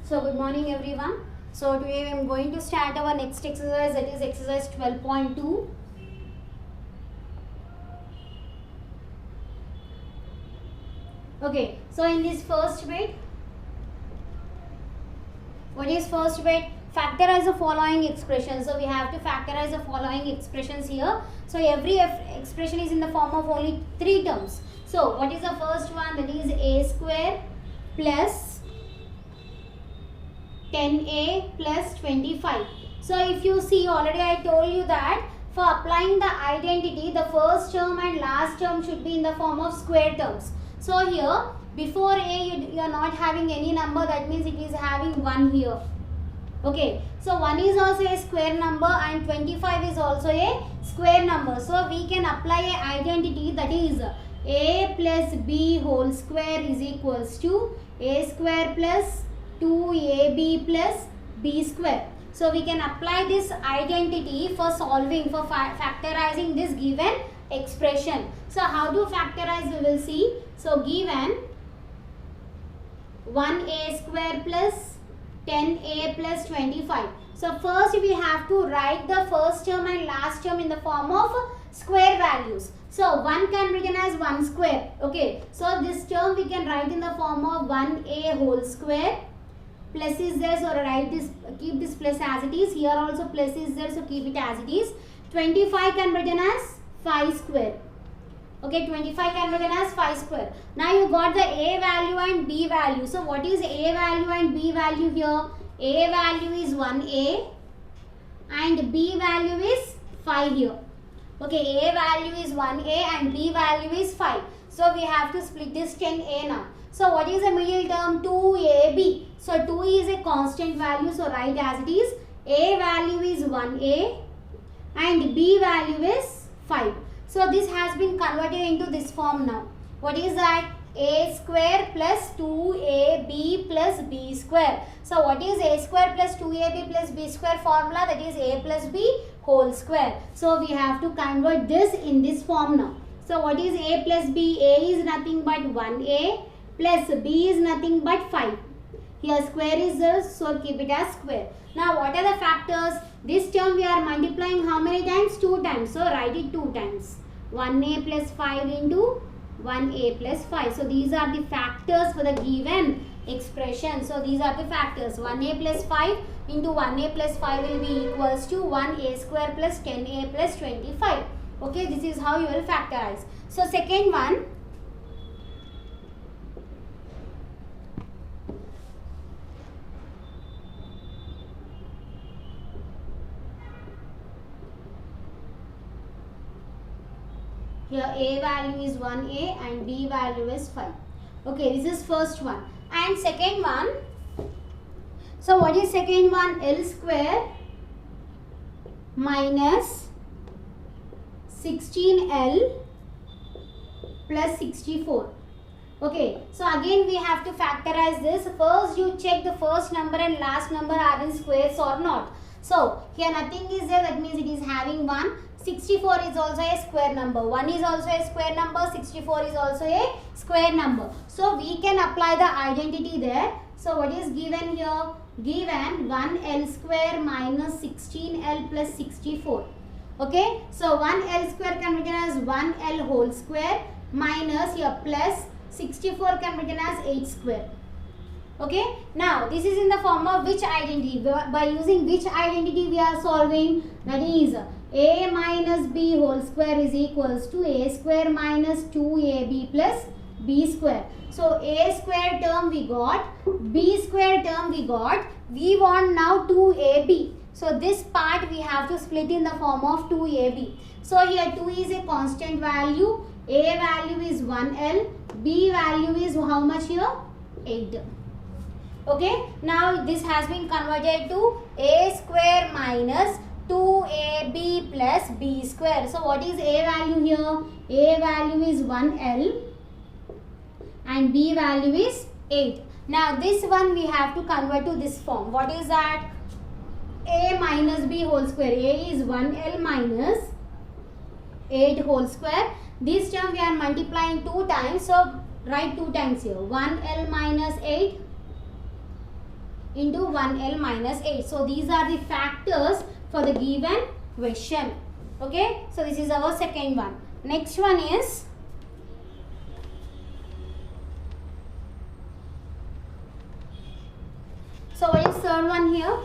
So good morning everyone. So today I am going to start our next exercise, that is exercise 12.2. Okay, so in this first bit, what is first bit? Factorize the following expressions. So we have to factorize the following expressions here. So every expression is in the form of only 3 terms. So what is the first one? That is a square plus 10a plus 25. So if you see, already I told you that for applying the identity, the first term and last term should be in the form of square terms. So here before a you are not having any number, that means it is having 1 here. Okay, so 1 is also a square number and 25 is also a square number. So we can apply a identity, that is a plus b whole square is equals to a square plus 2ab plus b square. So we can apply this identity for solving, for factorizing this given expression. So how to factorize we will see. So given 1a square plus 10a plus 25. So first we have to write the first term and last term in the form of square values. So 1 can be written as 1 square. Okay, so this term we can write in the form of 1a whole square. Plus is there, so write this, keep this plus as it is. Here also plus is there, so keep it as it is. 25 can be written as 5 square. Okay, 25 can be written as 5 square. Now you got the a value and b value. So what is a value and b value here? A value is 1a and b value is 5 here. Okay, a value is 1a and b value is 5. So we have to split this 10a now. So what is the middle term? 2ab. So 2 is a constant value, so write as it is. A value is 1a and b value is 5. So this has been converted into this form now. What is that? A square plus 2ab plus b square. So what is a square plus 2ab plus b square formula? That is a plus b whole square. So we have to convert this in this form now. So what is a plus b? A is nothing but 1a plus b is nothing but 5. Here square is there, so keep it as square. Now what are the factors? This term we are multiplying how many times? 2 times. So write it 2 times. 1a plus 5 into 1a plus 5. So these are the factors for the given expression. So these are the factors. 1a plus 5 into 1a plus 5 will be equals to 1a square plus 10a plus 25. Okay, this is how you will factorize. So second one. Here a value is 1a and b value is 5. Okay, this is first one. And second one. So what is second one? L square minus 16l plus 64. Okay, so again we have to factorize this. First you check the first number and last number are in squares or not. So here nothing is there, that means it is having 1. 64 is also a square number. 1 is also a square number. 64 is also a square number. So we can apply the identity there. So what is given here? Given 1l square minus 16l plus 64. Okay. So 1l square can be written as 1l whole square minus here plus 64 can be written as 8 square. Okay. Now this is in the form of which identity? By using which identity we are solving? That is a minus b whole square is equals to a square minus 2ab plus b square. So a square term we got, b square term we got. We want now 2ab. So this part we have to split in the form of 2ab. So here 2 is a constant value. A value is 1l. B value is how much here? 8. Okay. Now this has been converted to a square minus 2ab plus b square. So what is a value here? A value is 1l and b value is 8. Now this one we have to convert to this form. What is that? A minus b whole square. A is 1l minus 8 whole square. This term we are multiplying 2 times. So write 2 times here. 1l minus 8 into 1L minus 8. So these are the factors for the given question. Okay, so this is our second one. Next one is so what is third one here?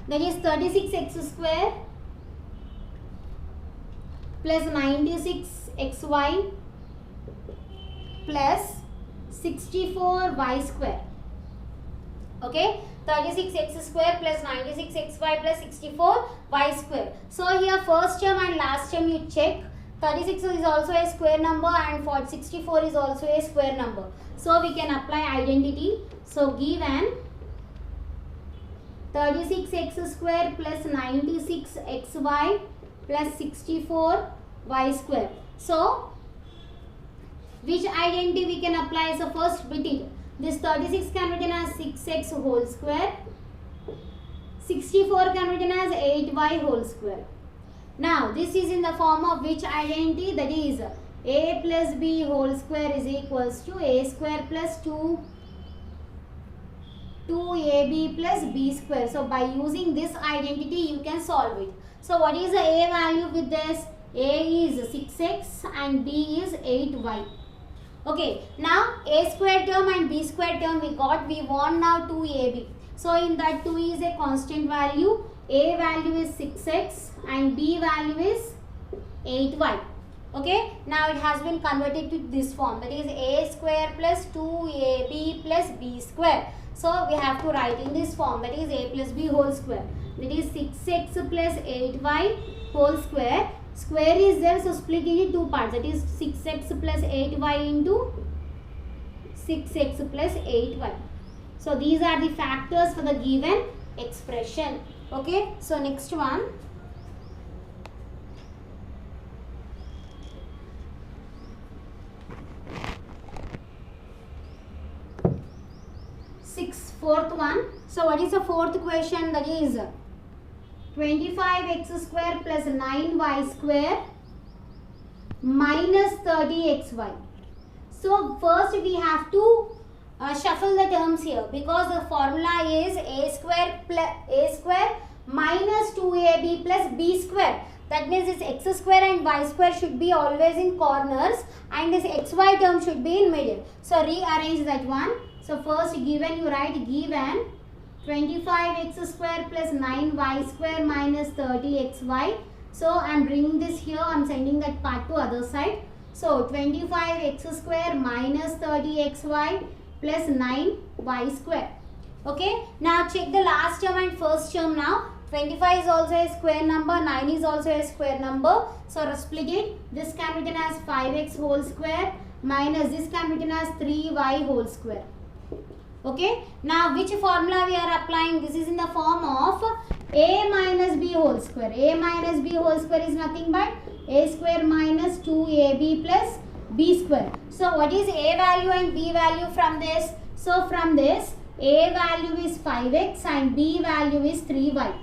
That is 36x square plus 96xy plus 64y square. Okay, 36x square plus 96xy plus 64y square. So here first term and last term you check. 36 is also a square number and 64 is also a square number. So we can apply identity. So given 36x square plus 96xy plus 64y square. So which identity we can apply? So first bit it. This 36 can be written as 6x whole square. 64 can be written as 8y whole square. Now this is in the form of which identity? That is a plus b whole square is equals to a square plus 2ab plus b square. So by using this identity you can solve it. So what is the a value with this? A is 6x and b is 8y. Okay, now a square term and b square term we got. We want now 2ab. So in that 2 is a constant value. A value is 6x and b value is 8y. Okay, now it has been converted to this form. That is a square plus 2ab plus b square. So we have to write in this form. That is a plus b whole square. That is 6x plus 8y whole square. Square is there, so split it into two parts. That is 6x plus 8y into 6x plus 8y. So these are the factors for the given expression. Okay, so next one. Fourth one. So what is the fourth question? That is 25x square plus 9y square minus 30xy. So first we have to shuffle the terms here, because the formula is a square minus 2ab plus b square. That means this x square and y square should be always in corners and this xy term should be in middle. So rearrange that one. So first given you write given 25x square plus 9y square minus 30xy. So I am bringing this here, I am sending that part to other side. So 25x square minus 30xy plus 9y square. Okay, now check the last term and first term now. 25 is also a square number, 9 is also a square number. So split it. This can be written as 5x whole square minus this can be written as 3y whole square. Okay, now which formula we are applying? This is in the form of a minus b whole square. A minus b whole square is nothing but a square minus 2ab plus b square. So what is a value and b value from this? So from this a value is 5x and b value is 3y.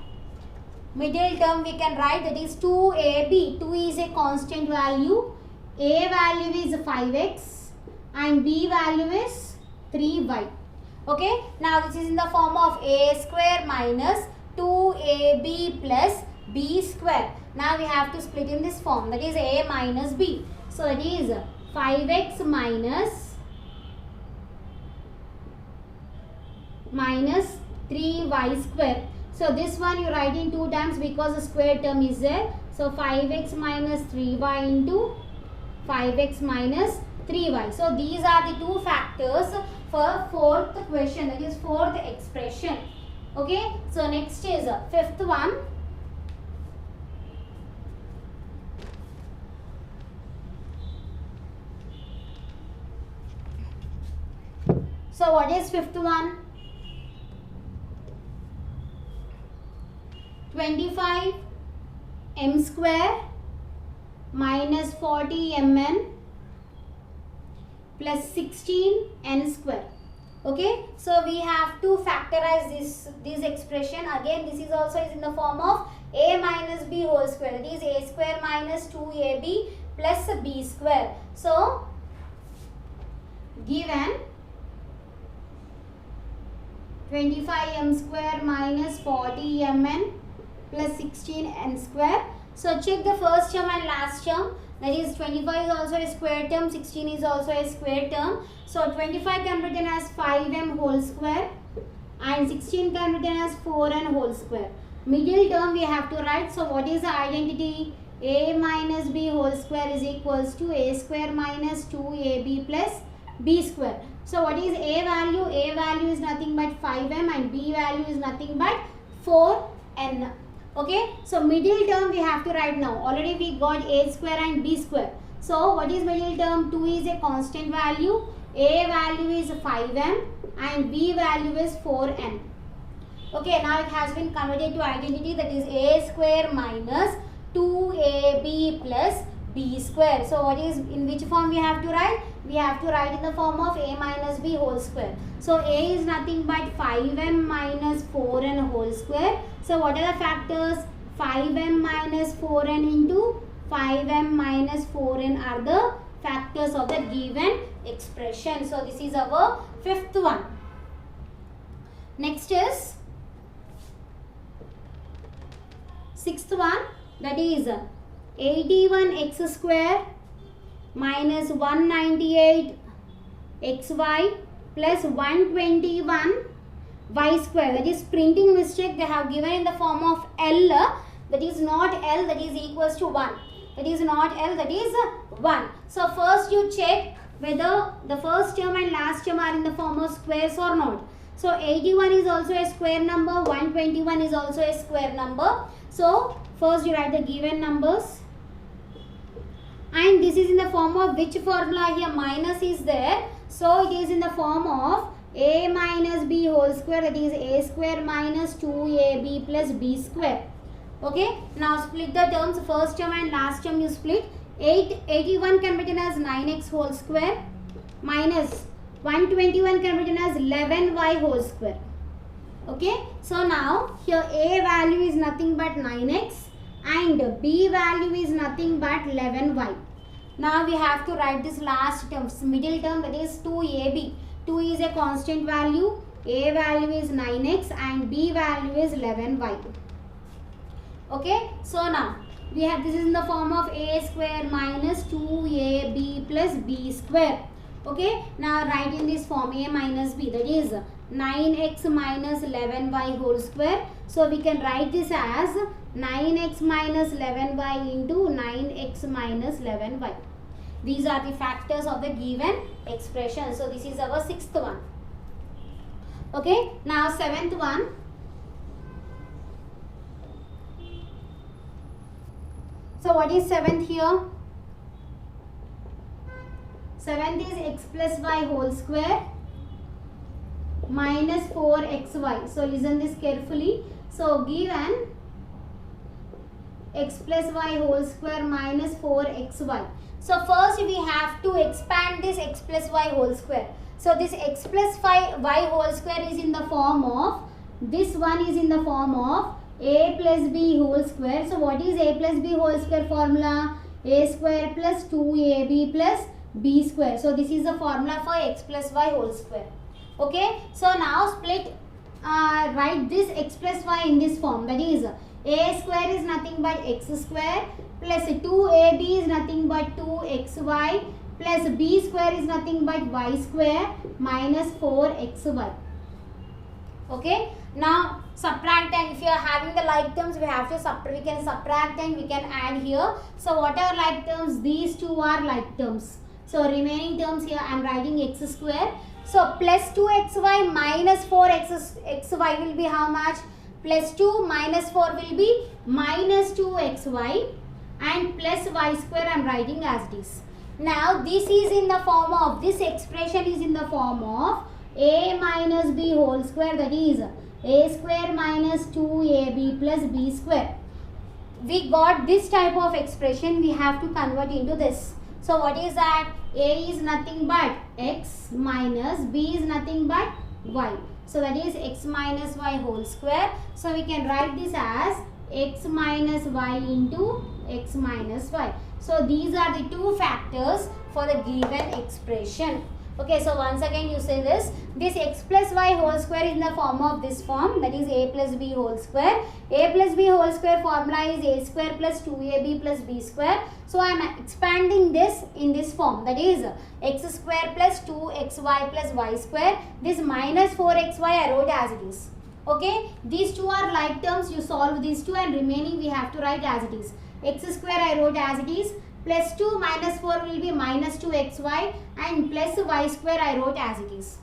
Middle term we can write, that is 2ab. 2 is a constant value. A value is 5x and b value is 3y. Okay, now this is in the form of a square minus 2ab plus b square. Now we have to split in this form, that is a minus b. So that is 5x minus 3y square. So this one you write in two times because the square term is there. So 5x minus 3y into 5x minus 3y. So these are the two factors for fourth question, that is fourth expression. Okay, so next is fifth one. So what is fifth one? 25 m square minus 40 mn plus 16 n square. Okay, so we have to factorize this expression. Again, this is also in the form of a minus b whole square. That is a square minus 2ab plus b square. So given 25m square minus 40mn plus 16n square. So check the first term and last term. That is 25 is also a square term, 16 is also a square term. So 25 can be written as 5m whole square and 16 can be written as 4n whole square. Middle term we have to write. So what is the identity? A minus b whole square is equals to a square minus 2ab plus b square. So what is a value? A value is nothing but 5m and b value is nothing but 4n. Okay, so middle term we have to write now. Already we got a square and b square. So what is middle term? 2 is a constant value, a value is 5m and b value is 4n. Okay, now it has been converted to identity, that is a square minus 2ab plus b square. So what is, in which form we have to write? We have to write in the form of a minus b whole square. So a is nothing but 5m minus 4n whole square. So what are the factors? 5m minus 4n into 5m minus 4n are the factors of the given expression. So this is our fifth one. Next is sixth one, that is 81x square minus 198xy plus 121 y square. That is printing mistake, they have given in the form of L, that is not L, that is equals to 1. That is not L, that is 1. So first you check whether the first term and last term are in the form of squares or not. So 81 is also a square number, 121 is also a square number. So first you write the given numbers. And this is in the form of which formula? Here minus is there. So it is in the form of a minus b whole square, that is a square minus 2ab plus b square. Okay. Now split the terms. First term and last term you split. 81 can be written as 9x whole square minus 121 can be written as 11y whole square. Okay. So now here a value is nothing but 9x and b value is nothing but 11y. Now we have to write this last term, middle term, that is 2ab. 2 is a constant value, a value is 9x and b value is 11y. Okay, so now we have, this is in the form of a square minus 2ab plus b square. Okay, now write in this form a minus b, that is 9x minus 11y whole square. So we can write this as 9x minus 11y into 9x minus 11y. These are the factors of the given expression. So this is our sixth one. Okay, now seventh one. So what is seventh here? Seventh is x plus y whole square minus 4xy. So listen this carefully. So given x plus y whole square minus 4xy. So first we have to expand this x plus y whole square. So this x plus y whole square is in the form of, this one is in the form of a plus b whole square. So what is a plus b whole square formula? A square plus 2ab plus b square. So this is the formula for x plus y whole square. Okay. So now split, write this x plus y in this form, that is a square is nothing but x square plus 2ab is nothing but 2xy plus b square is nothing but y square minus 4xy. Okay. Now subtract, and if you are having the like terms, we have to we can subtract and we can add here. So what are like terms? These two are like terms. So remaining terms here I am writing x square. So plus 2xy minus 4xy will be how much? Plus 2 minus 4 will be minus 2xy and plus y square I am writing as this. Now this is in the form of, this expression is in the form of a minus b whole square, that is a square minus 2ab plus b square. We got this type of expression, we have to convert into this. So what is that? A is nothing but x minus b is nothing but y. So that is x minus y whole square. So we can write this as x minus y into x minus y. So these are the two factors for the given expression. Okay, so once again you say this x plus y whole square is in the form of this form, that is a plus b whole square. A plus b whole square formula is a square plus 2ab plus b square. So I am expanding this in this form, that is x square plus 2xy plus y square. This minus 4xy I wrote as it is. Okay, these two are like terms, you solve these two and remaining we have to write as it is. X square I wrote as it is, plus 2 minus 4 will be minus 2xy, and plus y square I wrote as it is.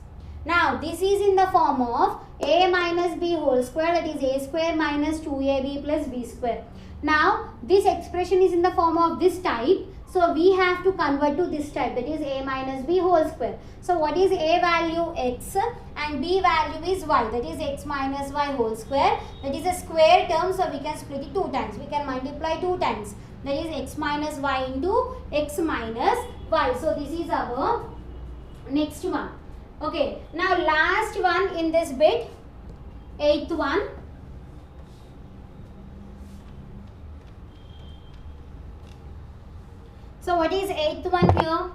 Now this is in the form of a minus b whole square, that is a square minus 2ab plus b square. Now this expression is in the form of this type, so we have to convert to this type, that is a minus b whole square. So what is a value? X, and b value is y, that is x minus y whole square. That is a square term, so we can split it 2 times. We can multiply 2 times. That is x minus y into x minus y. So this is our next one. Okay, now last one in this bit, 8th one. So what is 8th one here?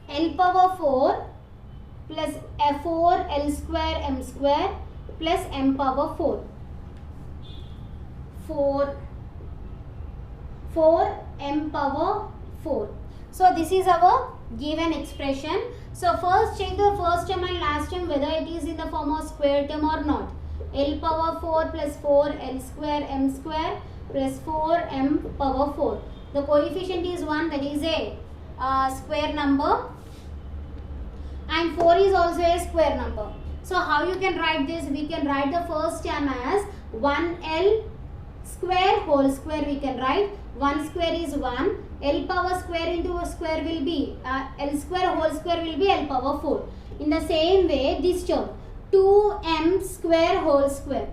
L power 4 plus f4 L square m square plus m power 4. 4 m power 4. So this is our given expression. So first check the first term and last term whether it is in the form of square term or not. L power 4 plus 4 L square m square plus 4 m power 4. The coefficient is 1, that is a square number, and 4 is also a square number. So how you can write this? We can write the first term as 1L square whole square. We can write 1 square is 1. L power square into a square will be L square whole square will be L power 4. In the same way, this term 2m square whole square.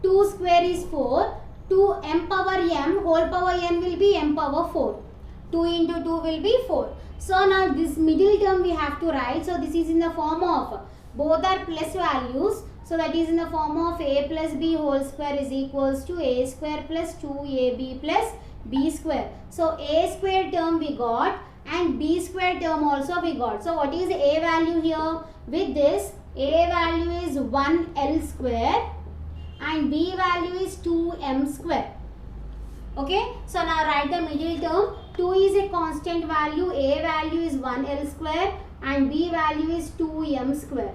2 square is 4. 2m power m whole power n will be m power 4. 2 into 2 will be 4. So now this middle term we have to write. So this is in the form of both are plus values. So that is in the form of a plus b whole square is equals to a square plus 2ab plus b square. So a square term we got and b square term also we got. So what is a value here? With this, a value is 1l square and b value is 2m square. Okay, so now write the middle term. 2 is a constant value, a value is 1l square and b value is 2m square.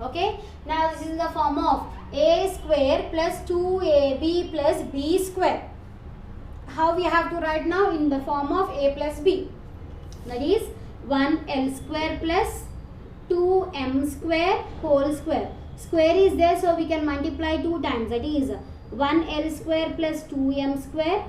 Okay, now this is in the form of a square plus 2ab plus b square. How we have to write now? In the form of a plus b, that is 1l square plus 2m square whole square. Square is there, so we can multiply 2 times, that is 1l square plus 2m square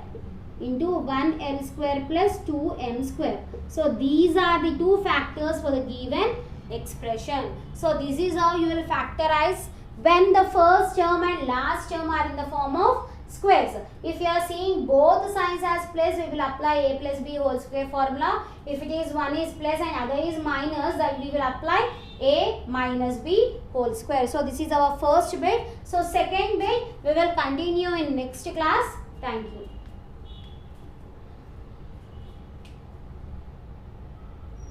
into 1l square plus 2m square. So these are the two factors for the given expression. So this is how you will factorize when the first term and last term are in the form of squares. If you are seeing both signs as plus, we will apply a plus b whole square formula. If it is one is plus and other is minus, then we will apply a minus b whole square. So this is our first bit. So second bit we will continue in next class. Thank you.